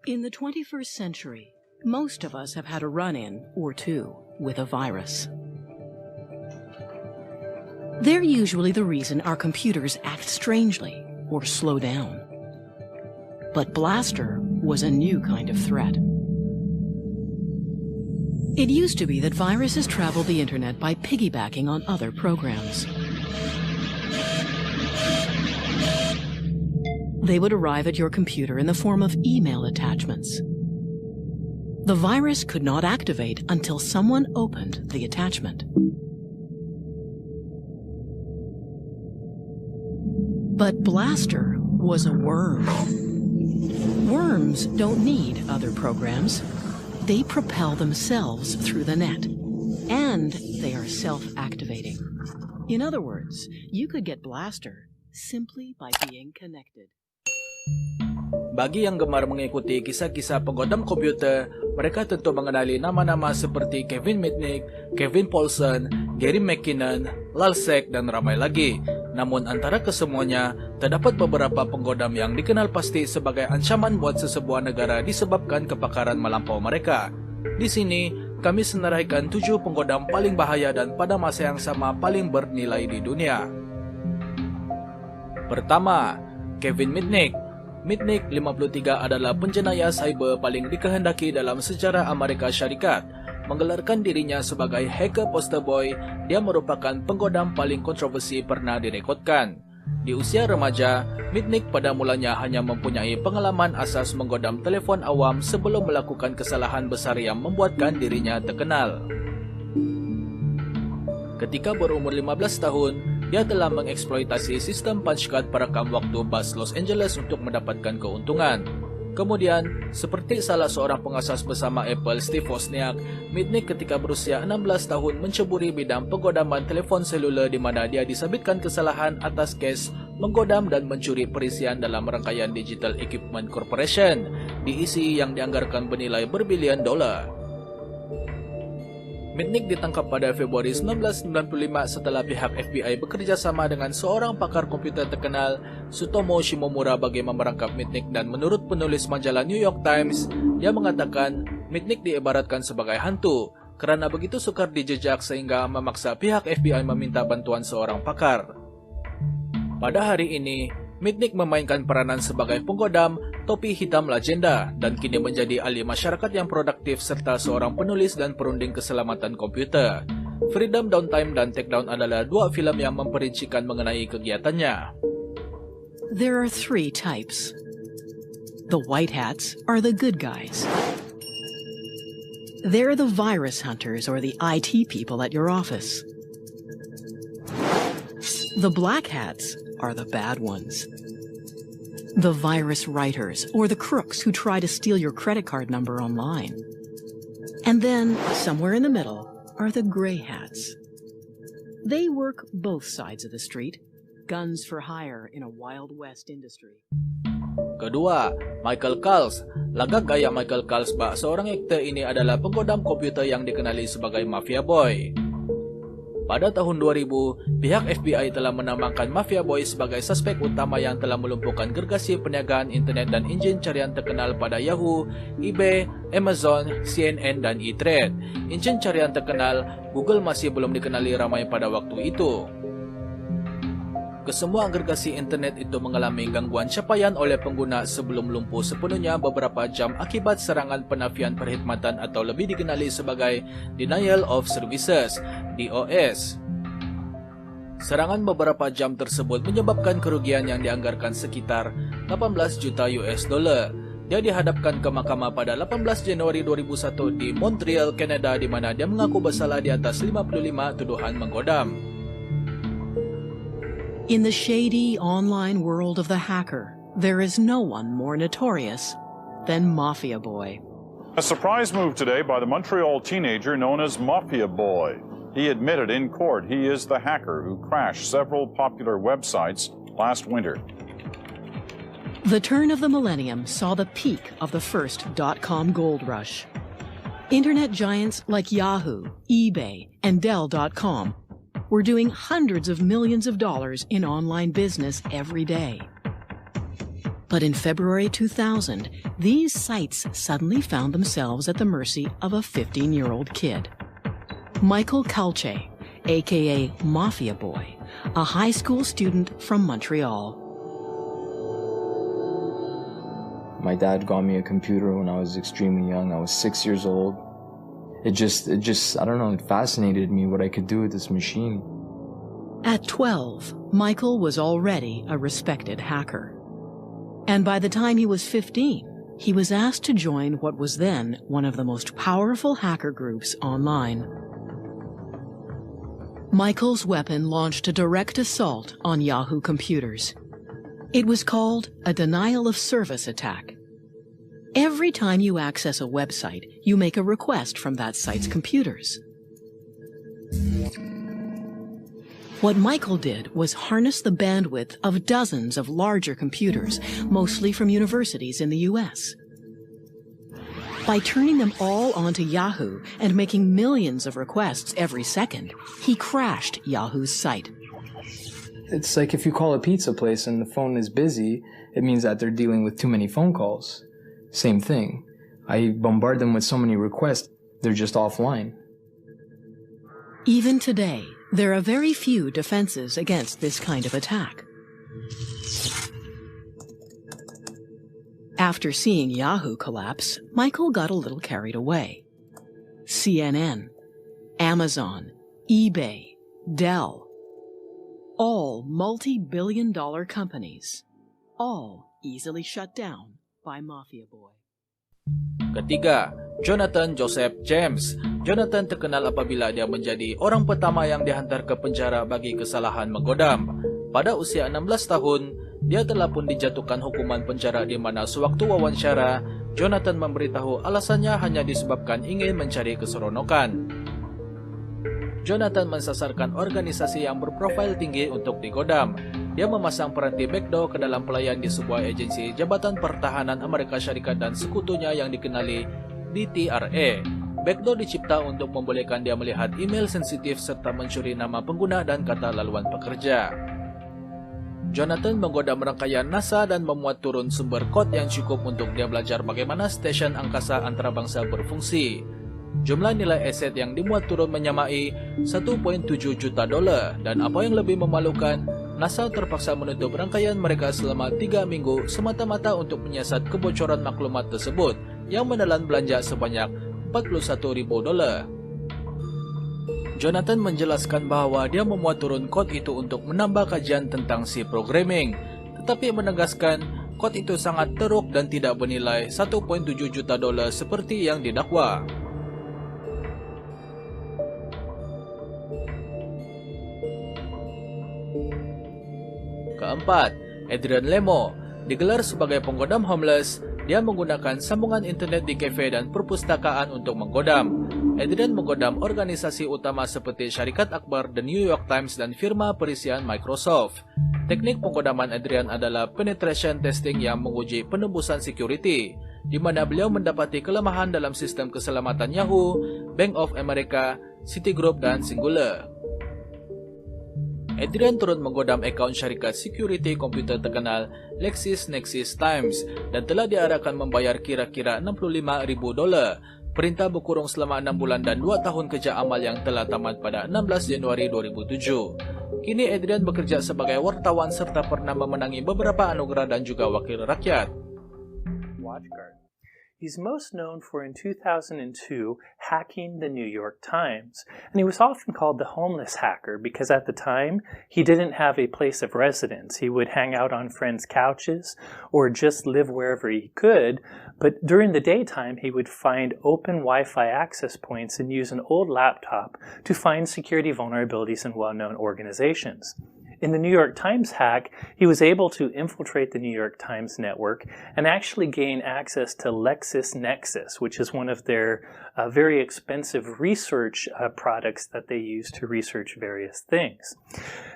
In the 21st century, most of us have had a run-in or two with a virus. They're usually the reason our computers act strangely or slow down. But Blaster was a new kind of threat. It used to be that viruses traveled the internet by piggybacking on other programs. They would arrive at your computer in the form of email attachments. The virus could not activate until someone opened the attachment. But Blaster was a worm. Worms don't need other programs. They propel themselves through the net, and they are self-activating. In other words, you could get Blaster simply by being connected. Bagi yang gemar mengikuti kisah-kisah penggodam komputer, mereka tentu mengenali nama-nama seperti Kevin Mitnick, Kevin Paulson, Gary McKinnon, Lalsek, dan ramai lagi. Namun antara kesemuanya, terdapat beberapa penggodam yang dikenal pasti sebagai ancaman buat sesebuah negara disebabkan kepakaran melampau mereka. Di sini, kami senaraikan 7 penggodam paling bahaya dan pada masa yang sama paling bernilai di dunia. Pertama, Kevin Mitnick. Mitnick, 53, adalah penjenayah cyber paling dikehendaki dalam sejarah Amerika Syarikat. Menggelarkan dirinya sebagai hacker poster boy, dia merupakan penggodam paling kontroversi pernah direkodkan. Di usia remaja, Mitnick pada mulanya hanya mempunyai pengalaman asas menggodam telefon awam sebelum melakukan kesalahan besar yang membuatkan dirinya terkenal. Ketika berumur 15 tahun, dia telah mengeksploitasi sistem punch card perekam waktu bus Los Angeles untuk mendapatkan keuntungan. Kemudian, seperti salah seorang pengasas bersama Apple, Steve Wozniak, Mitnick ketika berusia 16 tahun menceburi bidang penggodaman telefon seluler di mana dia disabitkan kesalahan atas kes menggodam dan mencuri perisian dalam rangkaian Digital Equipment Corporation, DEC, yang dianggarkan bernilai berbilion dolar. Mitnick ditangkap pada Februari 1995 setelah pihak FBI bekerja sama dengan seorang pakar komputer terkenal, Tsutomu Shimomura, bagi merangkap Mitnick, dan menurut penulis majalah New York Times, dia mengatakan Mitnick diibaratkan sebagai hantu kerana begitu sukar dijejak sehingga memaksa pihak FBI meminta bantuan seorang pakar. Pada hari ini, Mitnick memainkan peranan sebagai penggodam topi hitam legenda dan kini menjadi ahli masyarakat yang produktif serta seorang penulis dan perunding keselamatan komputer. Freedom Downtime dan Takedown adalah 2 filem yang memperincikan mengenai kegiatannya. There are 3 types. The white hats are the good guys. They're the virus hunters or the IT people at your office. The black hats are the bad ones. The virus writers or the crooks who try to steal your credit card number online. And then, somewhere in the middle, are the gray hats. They work both sides of the street, guns for hire in a Wild West industry. Kedua, Michael Kals. Lagak gaya Michael Kals, seorang aktor ini adalah penggodam komputer yang dikenali sebagai Mafia Boy. Pada tahun 2000, pihak FBI telah menamakan Mafia Boy sebagai suspek utama yang telah melumpuhkan gergasi perniagaan internet dan enjin carian terkenal pada Yahoo, eBay, Amazon, CNN, dan E-Trade. Enjin carian terkenal, Google masih belum dikenali ramai pada waktu itu. Kesemua gergasi internet itu mengalami gangguan capaian oleh pengguna sebelum lumpuh sepenuhnya beberapa jam akibat serangan penafian perkhidmatan atau lebih dikenali sebagai Denial of Services, DOS. Serangan beberapa jam tersebut menyebabkan kerugian yang dianggarkan sekitar 18 juta US dollar. Dia dihadapkan ke mahkamah pada 18 Januari 2001 di Montreal, Kanada, di mana dia mengaku bersalah di atas 55 tuduhan menggodam. In the shady online world of the hacker, there is no one more notorious than Mafia Boy. A surprise move today by the Montreal teenager known as Mafia Boy. He admitted in court he is the hacker who crashed several popular websites last winter. The turn of the millennium saw the peak of the first .com gold rush. Internet giants like Yahoo, eBay, and Dell.com were doing hundreds of millions of dollars in online business every day. But in February 2000, these sites suddenly found themselves at the mercy of a 15-year-old kid. Michael Calce, aka Mafia Boy, a high school student from Montreal. My dad got me a computer when I was extremely young. I was 6 years old. It just, I don't know, it fascinated me what I could do with this machine. At 12, Michael was already a respected hacker. And by the time he was 15, he was asked to join what was then one of the most powerful hacker groups online. Michael's weapon launched a direct assault on Yahoo computers. It was called a denial of service attack. Every time you access a website, you make a request from that site's computers. What Michael did was harness the bandwidth of dozens of larger computers, mostly from universities in the US. By turning them all onto Yahoo and making millions of requests every second, he crashed Yahoo's site. It's like if you call a pizza place and the phone is busy, it means that they're dealing with too many phone calls. Same thing. I bombard them with so many requests, they're just offline. Even today, there are very few defenses against this kind of attack. After seeing Yahoo collapse, Michael got a little carried away. CNN, Amazon, eBay, Dell, all multi-billion-dollar companies, all easily shut down by Mafia Boy. Ketiga, Jonathan Joseph James. Jonathan terkenal apabila dia menjadi orang pertama yang dihantar ke penjara bagi kesalahan menggodam. Pada usia 16 tahun, dia telah pun dijatuhkan hukuman penjara di mana sewaktu wawancara, Jonathan memberitahu alasannya hanya disebabkan ingin mencari keseronokan. Jonathan mensasarkan organisasi yang berprofil tinggi untuk digodam. Dia memasang peranti backdoor ke dalam pelayan di sebuah agensi Jabatan Pertahanan Amerika Syarikat dan sekutunya yang dikenali DTRA. Backdoor dicipta untuk membolehkan dia melihat email sensitif serta mencuri nama pengguna dan kata laluan pekerja. Jonathan menggoda rangkaian NASA dan memuat turun sumber kod yang cukup untuk dia belajar bagaimana stesen angkasa antarabangsa berfungsi. Jumlah nilai aset yang dimuat turun menyamai $1.7 juta dan apa yang lebih memalukan, NASA terpaksa menutup rangkaian mereka selama 3 minggu semata-mata untuk menyiasat kebocoran maklumat tersebut yang menelan belanja sebanyak $41.000. Jonathan menjelaskan bahwa dia memuat turun kod itu untuk menambah kajian tentang C programming, tetapi menegaskan kod itu sangat teruk dan tidak bernilai $1.7 juta seperti yang didakwa. Keempat, Adrian Lemo. Digelar sebagai penggodam homeless, dia menggunakan sambungan internet di kafe dan perpustakaan untuk menggodam. Adrian menggodam organisasi utama seperti Syarikat Akbar, The New York Times, dan firma perisian Microsoft. Teknik penggodaman Adrian adalah penetration testing yang menguji penembusan security, di mana beliau mendapati kelemahan dalam sistem keselamatan Yahoo, Bank of America, Citigroup, dan Singular. Adrian turut menggodam akaun syarikat security komputer terkenal LexisNexis Times dan telah diarahkan membayar kira-kira $65.000, perintah berkurung selama 6 bulan dan 2 tahun kerja amal yang telah tamat pada 16 Januari 2007. Kini Adrian bekerja sebagai wartawan serta pernah memenangi beberapa anugerah dan juga wakil rakyat. He's most known for in 2002 hacking the New York Times, and he was often called the homeless hacker because at the time he didn't have a place of residence. He would hang out on friends' couches or just live wherever he could, but during the daytime he would find open Wi-Fi access points and use an old laptop to find security vulnerabilities in well-known organizations. In the New York Times hack, he was able to infiltrate the New York Times network and actually gain access to LexisNexis, which is one of their very expensive research products that they use to research various things.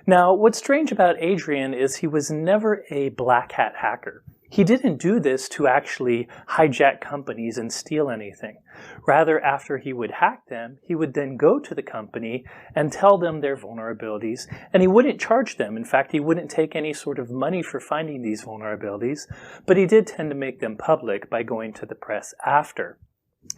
Now, what's strange about Adrian is he was never a black hat hacker. he didn't do this to actually hijack companies and steal anything. Rather, after he would hack them, he would then go to the company and tell them their vulnerabilities, and he wouldn't charge them. In fact, he wouldn't take any sort of money for finding these vulnerabilities, but he did tend to make them public by going to the press after.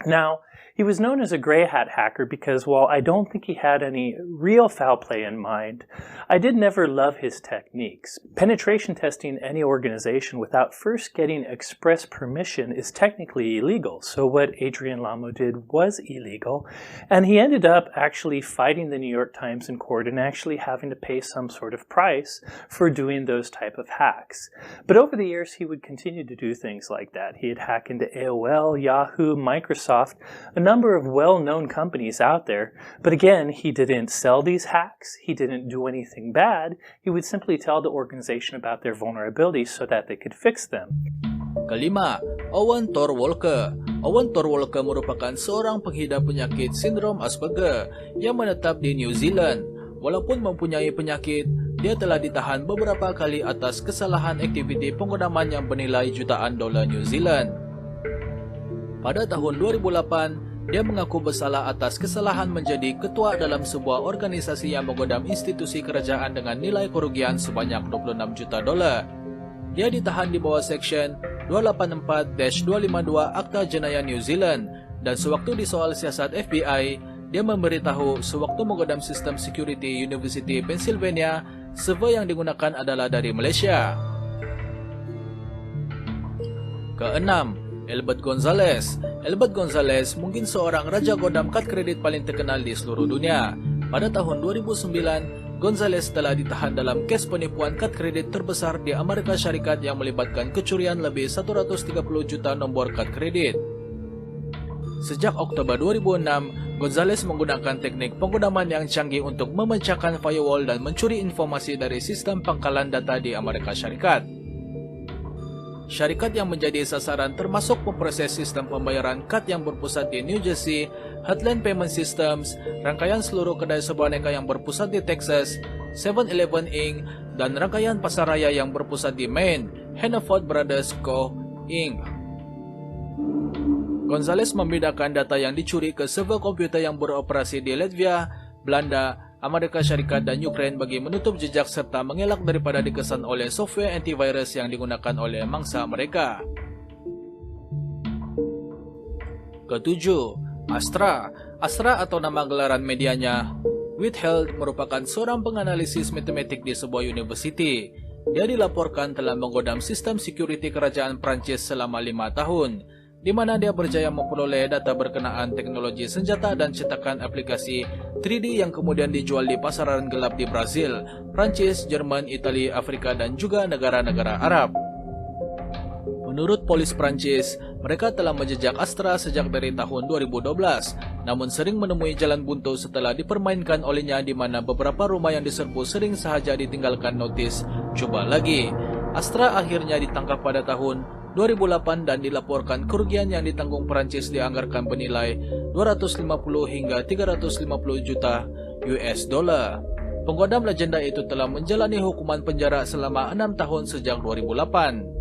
Now, he was known as a gray hat hacker because while I don't think he had any real foul play in mind, I did never love his techniques. Penetration testing any organization without first getting express permission is technically illegal, so what Adrian Lamo did was illegal, and he ended up actually fighting the New York Times in court and actually having to pay some sort of price for doing those type of hacks. But over the years, he would continue to do things like that. He'd hack into AOL, Yahoo, Microsoft, a number of well-known companies out there, but again, he didn't sell these hacks, he didn't do anything bad, he would simply tell the organization about their vulnerabilities so that they could fix them. Kelima, Owen Torwalker. Owen Torwalker merupakan seorang pengidap penyakit sindrom Asperger yang menetap di New Zealand. Walaupun mempunyai penyakit, dia telah ditahan beberapa kali atas kesalahan aktiviti penggunaman yang bernilai jutaan dolar New Zealand. Pada tahun 2008, dia mengaku bersalah atas kesalahan menjadi ketua dalam sebuah organisasi yang menggodam institusi kerajaan dengan nilai kerugian sebanyak 26 juta dolar. Dia ditahan di bawah Seksyen 284-252 Akta Jenayah New Zealand dan sewaktu disoal siasat FBI, dia memberitahu sewaktu menggodam sistem security University Pennsylvania, server yang digunakan adalah dari Malaysia. Keenam, Albert Gonzalez. Albert Gonzalez mungkin seorang raja godam kad kredit paling terkenal di seluruh dunia. Pada tahun 2009, Gonzalez telah ditahan dalam kes penipuan kad kredit terbesar di Amerika Syarikat yang melibatkan kecurian lebih 130 juta nombor kad kredit. Sejak Oktober 2006, Gonzalez menggunakan teknik penggunaman yang canggih untuk memecahkan firewall dan mencuri informasi dari sistem pangkalan data di Amerika Syarikat. Syarikat yang menjadi sasaran termasuk pemproses sistem pembayaran kad yang berpusat di New Jersey, Heartland Payment Systems, rangkaian seluruh kedai sebuah aneka yang berpusat di Texas, 7-Eleven Inc., dan rangkaian pasaraya yang berpusat di Maine, Hannaford Brothers Co. Inc. Gonzalez memindahkan data yang dicuri ke server komputer yang beroperasi di Latvia, Belanda, Amerika Syarikat dan Ukraine bagi menutup jejak serta mengelak daripada dikesan oleh software antivirus yang digunakan oleh mangsa mereka. Ketujuh, Astra. Astra atau nama gelaran medianya Whitfield merupakan seorang penganalisis matematik di sebuah universiti. Dia dilaporkan telah menggodam sistem security kerajaan Prancis selama 5 tahun, di mana dia berjaya memperoleh data berkenaan teknologi senjata dan cetakan aplikasi 3D yang kemudian dijual di pasaran gelap di Brazil, Prancis, Jerman, Italia, Afrika dan juga negara-negara Arab. Menurut polis Prancis, mereka telah menjejak Astra sejak dari tahun 2012, namun sering menemui jalan buntu setelah dipermainkan olehnya di mana beberapa rumah yang diserbu sering sahaja ditinggalkan notis "coba lagi". Astra akhirnya ditangkap pada tahun 2008 dan dilaporkan kerugian yang ditanggung Perancis dianggarkan bernilai 250 hingga 350 juta US dollar. Penggodam legenda itu telah menjalani hukuman penjara selama 6 tahun sejak 2008.